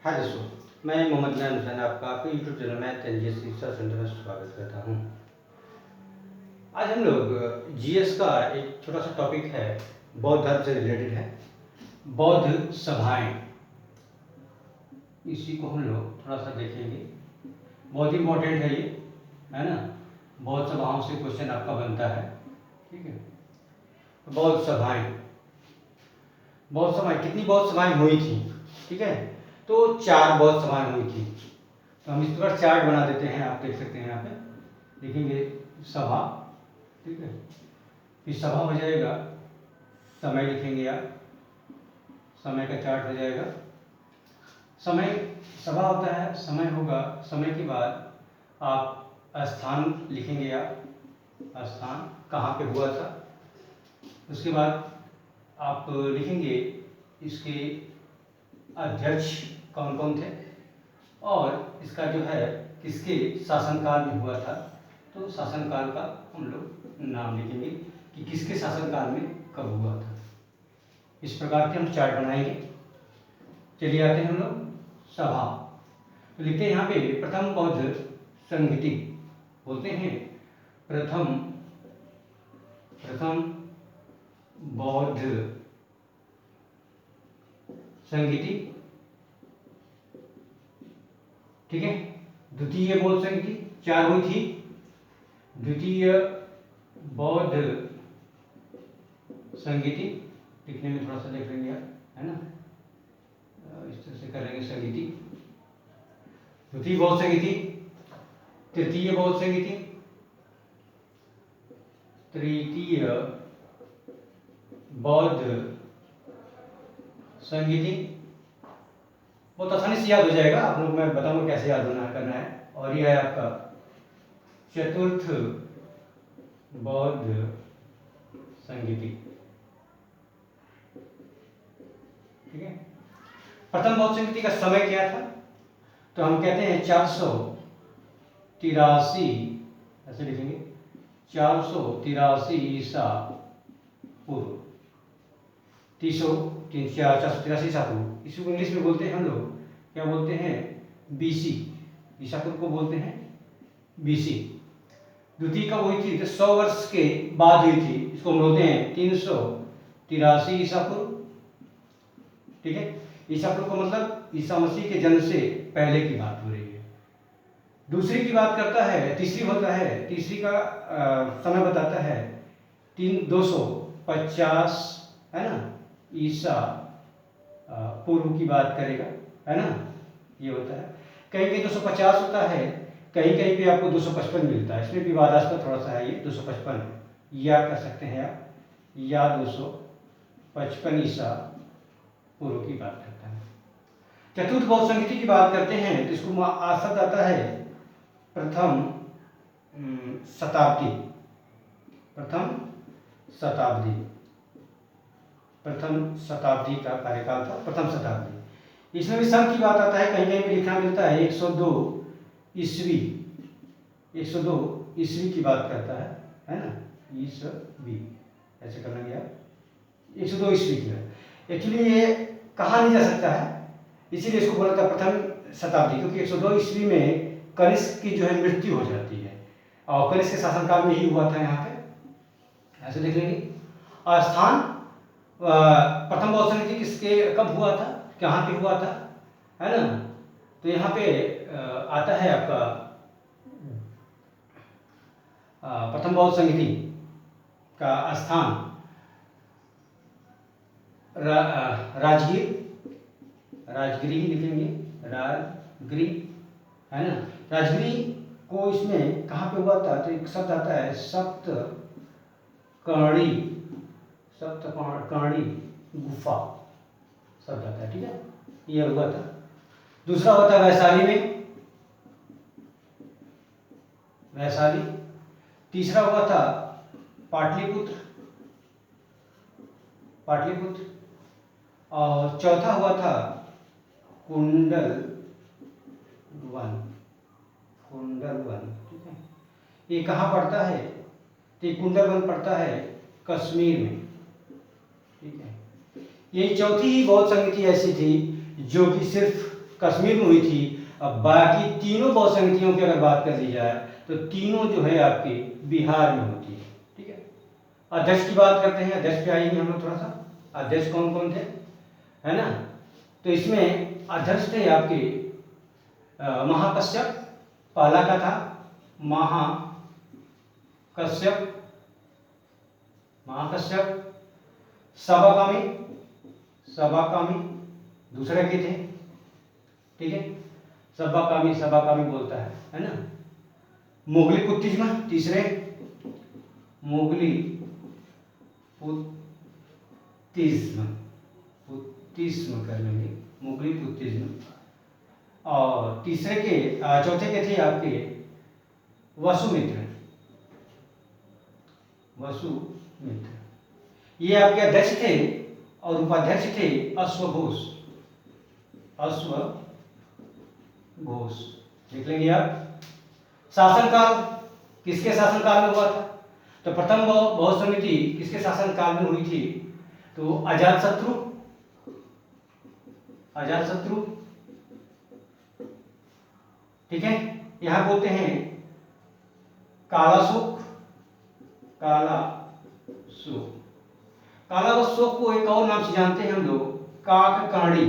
हाय दोस्तों, मैं मोहम्मद नैन हुसैन आपका आपके YouTube channel math and GS research centre में स्वागत करता हूँ। आज हम लोग जीएस का एक छोटा सा टॉपिक है, बौद्ध धर्म से रिलेटेड है, बौद्ध सभाएं। इसी को हम लोग थोड़ा सा देखेंगे। बहुत इम्पोर्टेंट है ये, है ना। बौद्ध सभाओं से क्वेश्चन आपका बनता है, ठीक है। बौद्ध सभाएं, बौद्ध सभाएं कितनी बौद्ध सभाएं हुई थी, ठीक है। तो 4 बौद्ध सभाएं हुई थी। तो हम इस प्रकार चार्ट बना देते हैं, आप देख सकते हैं यहाँ पे लिखेंगे सभा, ठीक है। फिर सभा हो जाएगा, समय लिखेंगे आप, समय का चार्ट हो जाएगा। समय, सभा होता है, समय होगा, समय के बाद आप स्थान लिखेंगे, आप स्थान कहाँ पे हुआ था। उसके बाद आप लिखेंगे इसके अध्यक्ष कौन कौन थे और इसका जो है किसके शासनकाल में हुआ था। तो शासनकाल का हम लोग नाम लिखेंगे कि किसके शासनकाल में कब हुआ था। इस प्रकार के हम चार्ट बनाएंगे। चलिए आते हैं हम लोग सभा। तो लिखते हैं यहाँ पे प्रथम बौद्ध संगति, बोलते हैं प्रथम बौद्ध संगति, ठीक है। द्वितीय बौद्ध संगति 4 हुई थी। द्वितीय बौद्ध संगति लिखने में थोड़ा सा देख लेंगे आप, है ना, इस तरह से कर लेंगे संगति। द्वितीय बौद्ध संगति, तृतीय बौद्ध संगति, तृतीय बौद्ध संगति। बहुत आसानी से याद हो जाएगा, आप लोग, मैं बताऊंगा कैसे याद करना है। और यह है आपका चतुर्थ बौद्ध संगति, ठीक है। प्रथम बौद्ध संगति का समय क्या था, तो हम कहते हैं 483, ऐसे लिखेंगे 483 ईसा पूर्व, 483 ईसा पूर्व। इसको इंग्लिश में बोलते हैं हम लोग, क्या बोलते हैं, बीसी। ईसा पूर्व को बोलते हैं बीसी। द्वितीय कब हुई थी, तो 100 वर्ष के बाद हुई थी। इसको हम बोलते हैं 383 ईसा पूर्व, ठीक है। ईसा पूर्व का मतलब ईसा मसीह के जन्म से पहले की बात हो रही है। दूसरी की बात करता है, तीसरी होता है, तीसरी का समय बताता है 250, है ना, ईसा पूर्व की बात करेगा, है ना, ये होता है। कहीं कहीं 250 होता है, कहीं कहीं पे आपको 255 मिलता है। इसमें विवादास्पद थोड़ा सा है ये 255, या कह सकते हैं आप, या 255 ईसा पूर्व की बात करता है। चतुर्थ बौद्ध संगति की बात करते हैं तो इसको शब्द आता है प्रथम शताब्दी, प्रथम शताब्दी का कार्यकाल था, प्रथम शताब्दी। इसमें भी सन की बात आता है, कहीं कहीं पे लिखना मिलता है 102 ईस्वी, 102 ईस्वी की बात करता है ना, ईस्वी ऐसे करना गया, 102 ईस्वी की है। एक्चुअली ये कहा नहीं जा सकता है, इसीलिए इसको बोला था प्रथम शताब्दी, क्योंकि 102 ईस्वी में कनिष्क की जो है मृत्यु हो जाती है और कनिष्क के शासनकाल में ही हुआ था। यहाँ पे ऐसे देख लेंगे। स्थान, प्रथम बौद्ध संगति किसके कब हुआ था, कहाँ पे हुआ था, है ना। तो यहाँ पे आता है आपका प्रथम बौद्ध संगति का स्थान राजगिरी ही लिखेंगे, राजगिरी, है ना। राजगिरी को इसमें कहाँ पे हुआ था, तो एक शब्द आता है सप्तकर्णी गुफा शब्द आता है, ठीक है, ये हुआ था। दूसरा होता है वैशाली में, वैशाली। तीसरा हुआ था पाटलिपुत्र, और चौथा हुआ था कुंडलवन, ठीक है। ये कहाँ पड़ता है, तो कुंडलवन पड़ता है कश्मीर में, ठीक है। ये चौथी ही बौद्ध संगति ऐसी थी जो कि सिर्फ कश्मीर में हुई थी। अब बाकी तीनों बहुत समितियों की अगर बात कर ली जाए तो तीनों जो है आपकी बिहार में होती है। ठीक है, अध्यक्ष की बात करते हैं, अध्यक्ष पे आएंगे हम लोग थोड़ा सा। अध्यक्ष कौन कौन थे, है ना? तो इसमें अध्यक्ष थे आपके महाकश्यप, पहला का था महाकश्यप, सबाकामी, दूसरे के थे। ठीक है, सबाकामी बोलता है ना? मुगली पुत्तिज्म तीसरे, मुगली पुत्तिज्म कर लेंगे, मुगली पुत्तिज्म। और तीसरे के चौथे के थे आपके वसुमित्र, ये आपके अध्यक्ष थे। और उपाध्यक्ष थे अश्वघोष, देख लेंगे आप। शासनकाल किसके शासनकाल में हुआ था? तो प्रथम बहुत समिति किसके शासनकाल में हुई थी? तो अजातशत्रु, ठीक है। यहां बोलते हैं कालाशोक, कालाशोक को एक और नाम से जानते हैं हम लोग, काककर्णी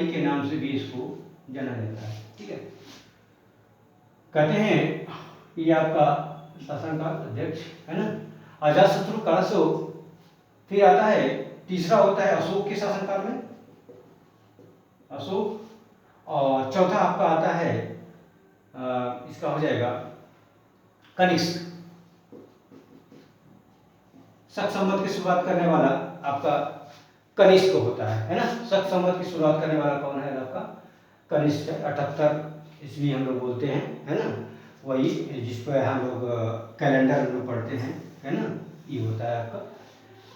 के नाम से भी इसको जाना जाता है। ठीक है, कहते हैं ये आपका शासनकाल अध्यक्ष है ना, अजातशत्रु, कालाशोक। फिर आता है तीसरा होता है अशोक के शासनकाल में, अशोक। और चौथा आपका आता है इसका हो जाएगा कनिष्क, शक संवत की शुरुआत करने वाला आपका कनिष्क होता है ना। शक संवत की शुरुआत करने वाला कौन है? आपका कनिष्क है। 78 ईस्वी हम लोग बोलते हैं, है ना, वही जिस पर हम लोग कैलेंडर में पढ़ते हैं, है ना, ये होता है आपका।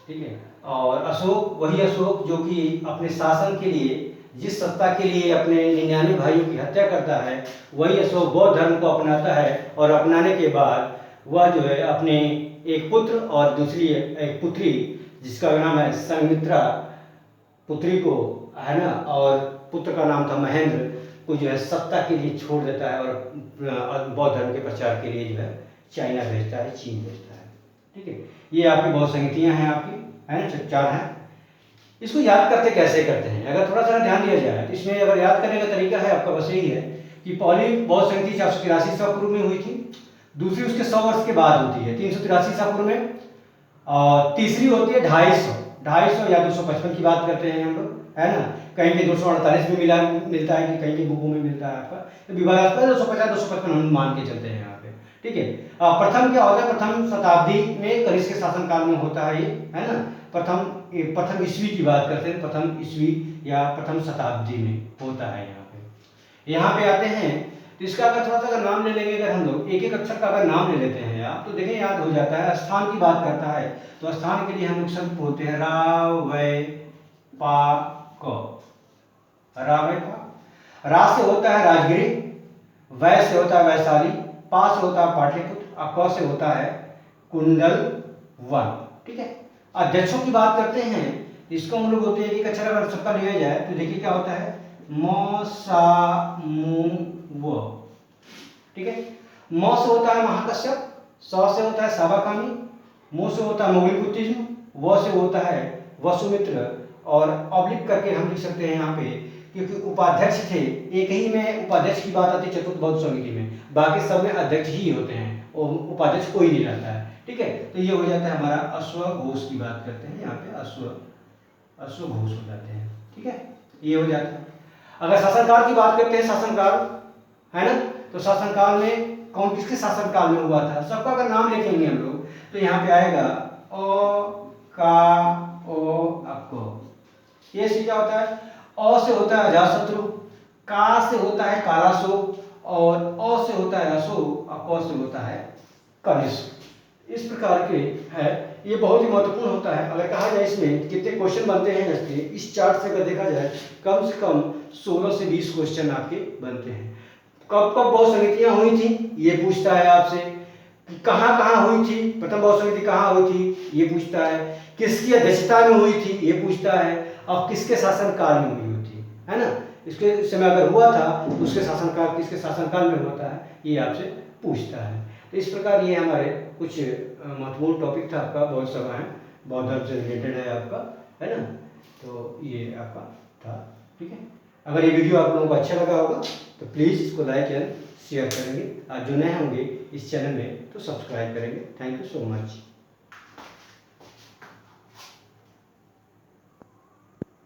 ठीक है, और अशोक वही अशोक जो कि अपने शासन के लिए, जिस सत्ता के लिए अपने 99 भाइयों की हत्या करता है, वही अशोक बौद्ध धर्म को अपनाता है। और अपनाने के बाद वह जो है अपने एक पुत्र और दूसरी एक पुत्री, जिसका नाम है संघमित्रा, पुत्री को, है ना, और पुत्र का नाम था महेंद्र, को जो है सत्ता के लिए छोड़ देता है और बौद्ध धर्म के प्रचार के लिए जो है चाइना भेजता है, चीन भेजता है। ठीक है, ये आपकी बहुत समितियाँ हैं आपकी, है ना, 4 हैं। इसको याद करते कैसे करते हैं, अगर थोड़ा सा ध्यान दिया जाए तो इसमें अगर याद करने का तरीका है आपका बस यही है कि पहली बौद्ध समिति 483 ईसा पूर्व में हुई थी, दूसरी उसके 100 वर्ष के बाद होती है 383 ईसा पूर्व में, और तीसरी होती है 250 या 255 की बात करते हैं हम लोग, है ना। कहीं पे 248 में मिलता है कि कहीं के बुकों में मिलता है आपका, तो विवादास्पद 250 255 हम मान के चलते हैं यहाँ पे। ठीक है, प्रथम क्या होता है? प्रथम शताब्दी में कनिष्क के शासनकाल में होता है ये, है ना। प्रथम ईस्वी की बात करते हैं, प्रथम ईस्वी या प्रथम शताब्दी में होता है यहाँ पे आते हैं। तो इसका अगर थोड़ा सा अगर नाम ले लेंगे, अगर हम लोग एक एक अक्षर का अगर नाम ले लेते हैं आप, तो देखें याद हो जाता है। स्थान की बात करता है तो स्थान के लिए हम लोग शब्द बोलते हैं रा वै पा क, रा वै पा। रा से होता है राजगिरी, वै से होता है वैशाली, पा से होता है पाटलिपुत्र, और क से होता है कुंडलवन। ठीक है, अध्यक्षों की बात करते हैं, इसको हम लोग बोलते हैं कि अक्षर अगर सबका लिया जाए तो देखिए क्या होता है, म सा मु व। ठीक है, म से होता है महाकश्यप, स से होता है सबाकामी, मु से होता है मुगली पुत्तिज्म, व से होता है वसुमित्र। और ऑब्लिक करके हम लिख सकते हैं यहाँ पे, क्योंकि उपाध्यक्ष थे, एक ही में उपाध्यक्ष की बात आती है चतुर्थ बौद्ध समिति में, बाकी सब में अध्यक्ष ही होते हैं और उपाध्यक्ष कोई नहीं रहता है। ठीक है, तो ये हो जाता है हमारा अश्वघोष की बात करते हैं यहाँ पे, अश्वघोष हो जाते हैं। ठीक है, ये हो जाता है। अगर शासनकाल की बात करते हैं, शासनकाल, है ना, तो शासनकाल में कौन किसके शासनकाल में हुआ था, सबका अगर नाम लिखेंगे हम लोग तो यहाँ पे आएगा ओ का ओ अको। ये सीधा होता है, अ से होता है अजातशत्रु, का से होता है कालाशोक, और अ से होता है अशोक, और क से होता है कनिष्क। इस प्रकार के है, ये बहुत ही महत्वपूर्ण होता है। अगर कहा जाए इसमें कितने क्वेश्चन बनते हैं इसके, इस चार्ट से अगर देखा जाए कम से कम 16 से 20 क्वेश्चन आपके बनते हैं। कब कब बौद्ध समितियां हुई थी ये पूछता है आपसे, कहाँ कहाँ हुई थी, प्रथम बौद्ध समिति कहाँ हुई थी ये पूछता है, किसकी अध्यक्षता में हुई थी ये पूछता है, और किसके शासनकाल में हुई होती है ना। इसके समय अगर हुआ था तो उसके शासनकाल किसके शासनकाल में होता है, ये आपसे पूछता है। तो इस प्रकार ये हमारे कुछ महत्वपूर्ण टॉपिक था आपका बौद्ध सभाएं, बौद्ध धर्म से रिलेटेड है आपका, है ना। तो ये आपका था, ठीक है। अगर ये वीडियो आप लोगों को अच्छा लगा होगा तो प्लीज़ इसको लाइक एंड शेयर करेंगे, और जो नए होंगे इस चैनल में तो सब्सक्राइब करेंगे। Thank you so much.